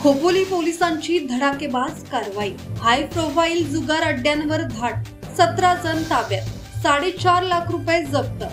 खोपोली पोलिसांची धडाकेबाज कारवाई। हाय प्रोफाईल जुगार अड्ड्यांवर धाड, 17 जण ताब्यात, 4.5 लाख रुपये जप्त।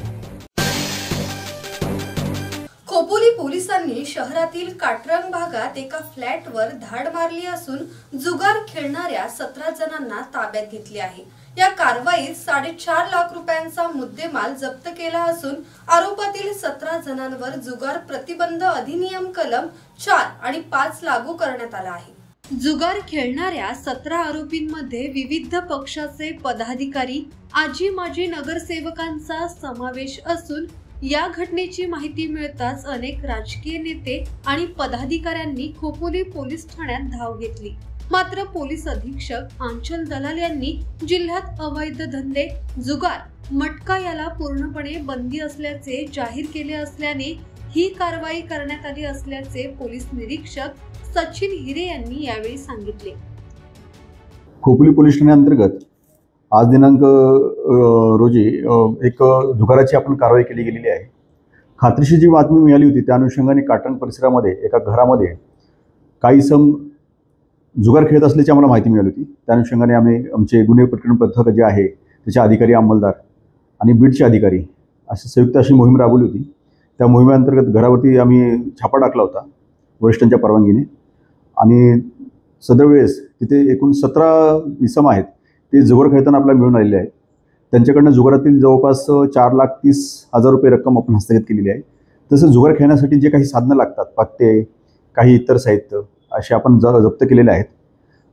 खोपोली पोलिसांनी शहरातील काटरंग भागात एका फ्लॅटवर धाड मारली असून जुगार खेळणाऱ्या 17 जणांना ताब्यात घेतले आहे। या कारवाईत 4.5 लाख रुपयांचा मुद्देमाल जप्त केला असून आरोपातील 17 जणांवर जुगार प्रतिबंध अधिनियम कलम 4 आणि 5 लागू करण्यात आला आहे। जुगार खेळणाऱ्या 17 आरोपींमध्ये विविध पक्षाचे पदाधिकारी, आजी माजी नगरसेवकांचा समावेश असून या घटनेची माहिती मिळताच अनेक राजकीय नेते आणि पदाधिकाऱ्यांनी खोपोली पोलीस ठाण्यात धाव घेतली। मात्र पोलीस अधीक्षक आंचल दलाल यांनी जिल्ह्यात अवैध धंदे, जुगार, मटका याला पूर्णपणे बंदी असल्याचे जाहीर केले असल्याने ही कारवाई करण्यात आली असल्याचे पोलीस निरीक्षक सचिन हिरे यांनी यावेळी सांगितले। खोपोली पोलीस ठाण्याअंतर्गत आज दिनांक रोजी एक जुगाराची आपण कारवाई केली गेलेली आहे। खात्रीशीर जी बातमी मिळाली होती त्या अनुषंगाने काटरंग परिसरामध्ये एका घरामध्ये काही सम जुगार खेळत असल्याची आम्हाला माहिती मिळाली होती। त्या अनुषंगाने आम्ही आमचे गुन्हे प्रकरण पथक जे आहे त्याचे अधिकारी, अंमलदार आणि बीटचे अधिकारी अशी संयुक्त अशी मोहीम राबवली होती। त्या मोहिमेअंतर्गत घरावरती आम्ही छापा टाकला होता वरिष्ठांच्या परवानगीने आणि सदर वेळेस तिथे एकूण 17 इसम आहेत ते जुगार खेळताना आपल्याला मिळून आलेले आहेत। त्यांच्याकडनं जुगारातील जवळपास 4,30,000 रुपये रक्कम आपण हस्तगत केलेली आहे। तसं जुगार खेळण्यासाठी जे काही साधनं लागतात, पत्ते, काही इतर साहित्य असे आपण जप्त केलेले आहेत।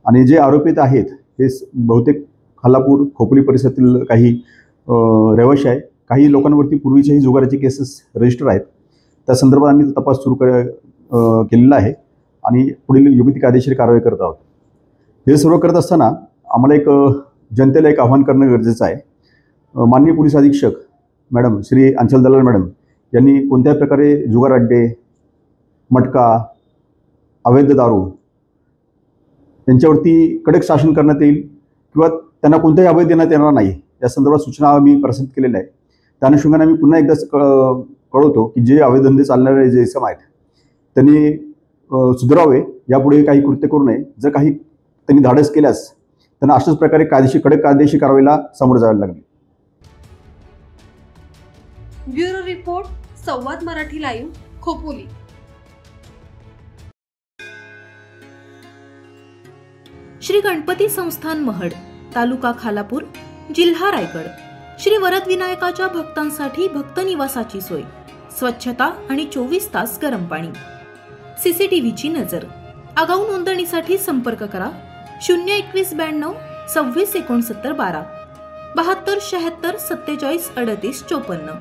आणि जे आरोपित आहेत हे बहुतेक खालापूर, खोपोली परिसरातील काही रहिवासी आहे। काही लोकांवरती पूर्वीच्याही जुगाराचे केसेस रजिस्टर आहेत। त्या संदर्भात आम्ही तपास सुरू केलेला आहे आणि पुढील योग्य ती कायदेशीर कारवाई करत आहोत। हे सर्व करत असताना आम्हाला एक जनतेला एक आवाहन करणं गरजेचं आहे। माननीय पोलीस अधीक्षक मॅडम श्री आंचल दलाल मॅडम यांनी कोणत्याही प्रकारे जुगार अड्डे, मटका, अवैध दारू यांच्यावरती कडक शासन करण्यात येईल किंवा त्यांना कोणताही अभय देण्यात येणार नाही या संदर्भात सूचना आम्ही प्रसारित केलेल्या आहेत। त्या अनुषंगाने आम्ही पुन्हा एकदा कळवतो की जे अवैध धंदे चालणारे जे इसम आहेत त्यांनी सुधारावे, यापुढे काही कृत्य करू नये। जर काही त्यांनी धाडस केल्यास त्यांना अशाच प्रकारे कडक कायदेशीर कारवाईला सामोरे जावे लागेल। ब्युरो रिपोर्ट, संवाद मराठी लाईव्ह, खोपोली। श्री गणपती संस्थान महड, तालुका खालापूर, जिल्हा रायगड। श्री वरदविनायकाच्या भक्तांसाठी भक्त निवासाची सोय, स्वच्छता आणि 24 तास गरम पाणी, सीसीटीव्हीची नजर। आगाऊ नोंदणीसाठी संपर्क करा 02192 26 69 12 72 76 47 38 54।